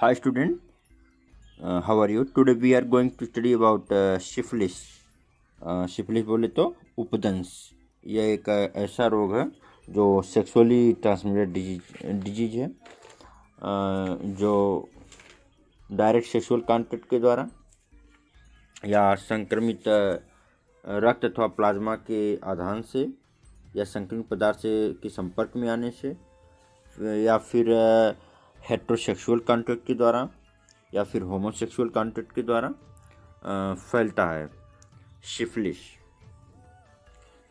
Hi student, how are you? Today we are going to study about syphilis. Syphilis बोले तो उपदंश। यह एक ऐसा रोग है जो सेक्सुअली ट्रांसमिटेड डिजीज है, जो डायरेक्ट सेक्सुअल कांटेक्ट के द्वारा या संक्रमित रक्त अथवा प्लाज्मा के आधान से या संक्रमित पदार्थ से के संपर्क में आने से या फिर हेट्रोसेक्सुअल कांटेक्ट के द्वारा या फिर होमोसेक्सुअल कांटेक्ट के द्वारा फैलता है सिफिलिस।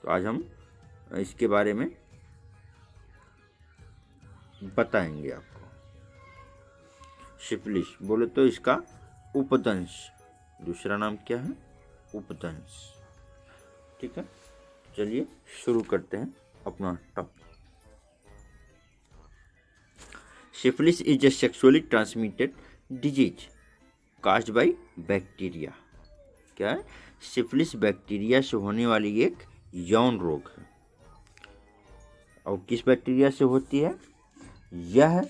तो आज हम इसके बारे में बताएंगे आपको। सिफिलिस बोले तो इसका उपदंश, दूसरा नाम क्या है? उपदंश। ठीक है, चलिए शुरू करते हैं अपना topic. Syphilis is a sexually transmitted disease caused by bacteria. क्या है? सिफिलिस बैक्टीरिया से होने वाली एक यौन रोग है। और किस बैक्टीरिया से होती है? यह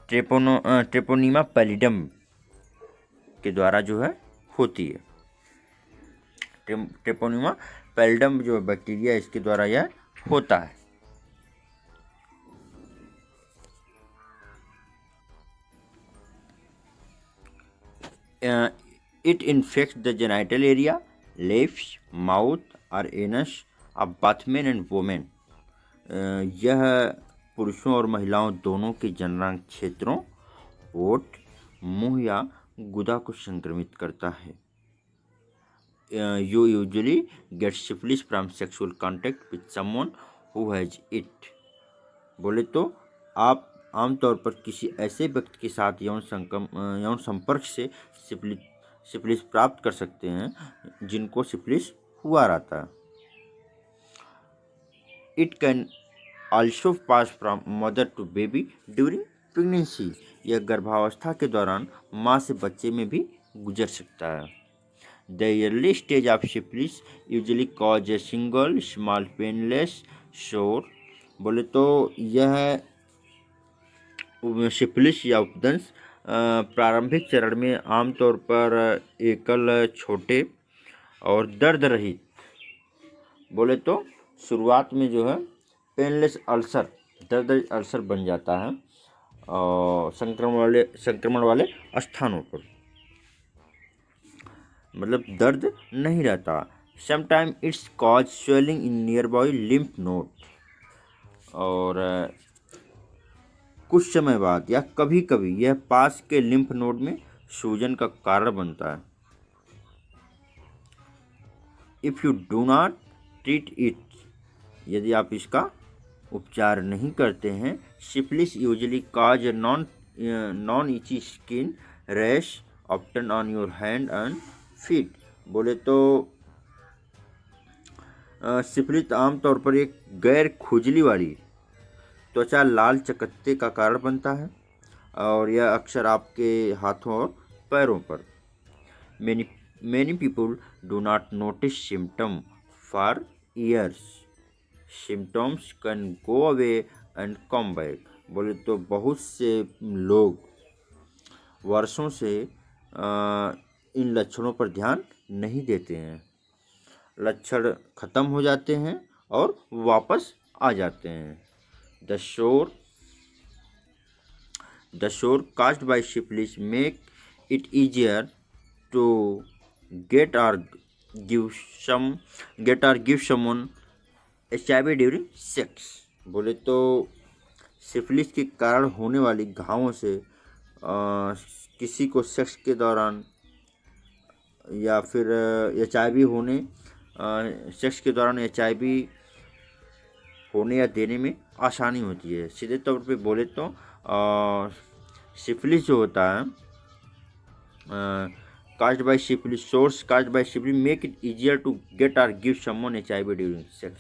ट्रेपोनीमा पैलिडम के द्वारा जो है होती है। ट्रेपोनीमा पैलिडम जो बैक्टीरिया, इसके द्वारा यह होता है। It infects the genital area, lips, mouth or anus of both men and women. यह पुरुषों और महिलाओं दोनों के जननांग क्षेत्रों, ओठ, मुंह या गुदा को संक्रमित करता है। You usually get syphilis from sexual contact with someone who has it. बोले तो आप आमतौर पर किसी ऐसे व्यक्ति के साथ यौन संपर्क से सिफिलिस प्राप्त कर सकते हैं जिनको सिफिलिस हुआ रहता है। It can also pass from mother to baby during pregnancy. यह गर्भावस्था के दौरान माँ से बच्चे में भी गुजर सकता है। The early stage of syphilis usually cause a single small painless सोर। बोले तो यह सिफिलिस या उपदंश प्रारंभिक चरण में आमतौर पर एकल, छोटे और दर्द रहित, बोले तो शुरुआत में जो है पेनलेस अल्सर, दर्द अल्सर बन जाता है और संक्रमण वाले स्थानों पर, मतलब दर्द नहीं रहता। Sometime it's cause swelling in near by lymph node. और कुछ समय बाद या कभी कभी यह पास के लिम्फ नोड में सूजन का कारण बनता है। If you do not treat it, यदि आप इसका उपचार नहीं करते हैं, syphilis usually cause non इची skin rash often on your hand and feet. बोले तो सिफिलिस आमतौर पर एक गैर खुजली वाली त्वचा लाल चकत्ते का कारण बनता है और यह अक्सर आपके हाथों और पैरों पर। Many people do not notice symptoms for years. Symptoms can go away and come back. बोले तो बहुत से लोग वर्षों से इन लक्षणों पर ध्यान नहीं देते हैं। लक्षण खत्म हो जाते हैं और वापस आ जाते हैं। The sore caused by syphilis make it easier to get or give someone HIV during sex। बोले तो सिफिलिस के कारण होने वाली घावों से किसी को सेक्स के दौरान या फिर HIV होने सेक्स के दौरान HIV होने या देने में आसानी होती है। सीधे तौर पे बोले तो सिफिलिस जो होता है caused by syphilis, source caused by syphilis make it easier to get or give someone HIV during sex।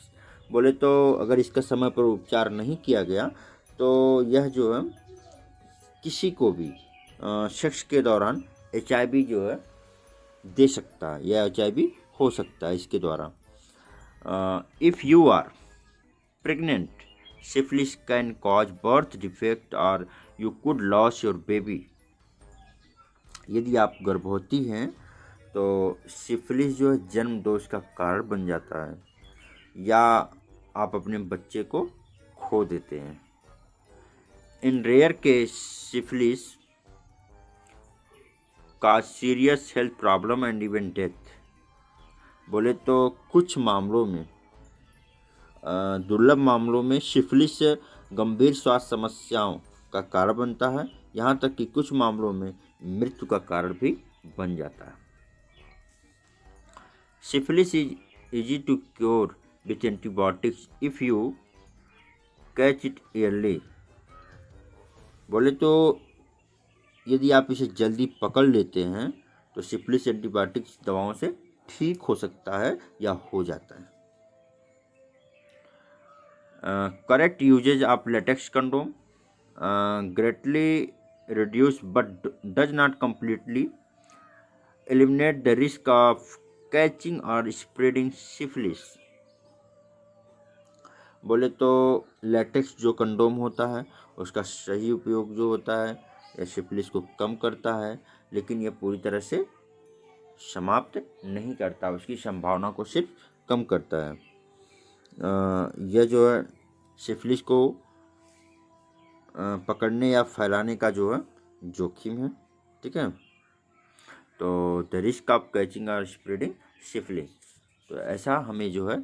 बोले तो अगर इसका समय पर उपचार नहीं किया गया तो यह जो है किसी को भी सेक्स के दौरान HIV जो है दे सकता है या HIV हो सकता है इसके द्वारा। If you are pregnant syphilis can cause birth defect और you could loss your baby. यदि आप गर्भवती हैं तो सिफिलिस जो है जन्म दोष का कारण बन जाता है या आप अपने बच्चे को खो देते हैं। इन रेयर केस सिफिलिस का serious health problem and even death. बोले तो कुछ मामलों में, दुर्लभ मामलों में सिफिलिस गंभीर स्वास्थ्य समस्याओं का कारण बनता है, यहाँ तक कि कुछ मामलों में मृत्यु का कारण भी बन जाता है। Syphilis is easy to cure with antibiotics if you catch it early। बोले तो यदि आप इसे जल्दी पकड़ लेते हैं तो सिफिलिस एंटीबायोटिक्स दवाओं से ठीक हो सकता है या हो जाता है। Correct usage of latex condom greatly reduce but does not completely eliminate the risk of catching or spreading syphilis। बोले तो लेटेक्स जो कंडोम होता है उसका सही उपयोग जो होता है यह सिफिलिस को कम करता है, लेकिन यह पूरी तरह से समाप्त नहीं करता, उसकी संभावना को सिर्फ कम करता है। यह जो है सिफिलिस को पकड़ने या फैलाने का जो है जोखिम है, ठीक है। तो द रिस्क ऑफ कैचिंग और स्प्रेडिंग सिफिलिस, तो ऐसा हमें जो है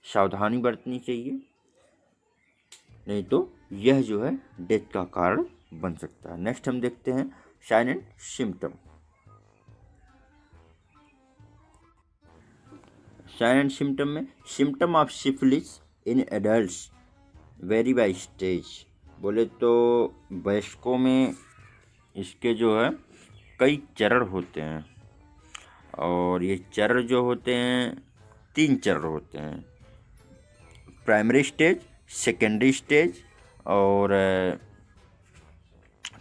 सावधानी बरतनी चाहिए, नहीं तो यह जो है डेथ का कारण बन सकता है। नेक्स्ट हम देखते हैं sign and symptom. Sign and symptom में symptom of syphilis in adults vary by stage. बोले तो वयस्कों में इसके जो है कई चरण होते हैं और ये चरण जो होते हैं 3 चरण होते हैं, प्राइमरी स्टेज, सेकेंडरी स्टेज और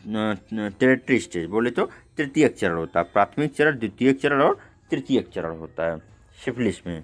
टेरिटरी स्टेज। बोले तो तृतीयक चरण होता है, प्राथमिक चरण, द्वितीयक चरण और तृतीयक चरण होता है सिफिलिस में।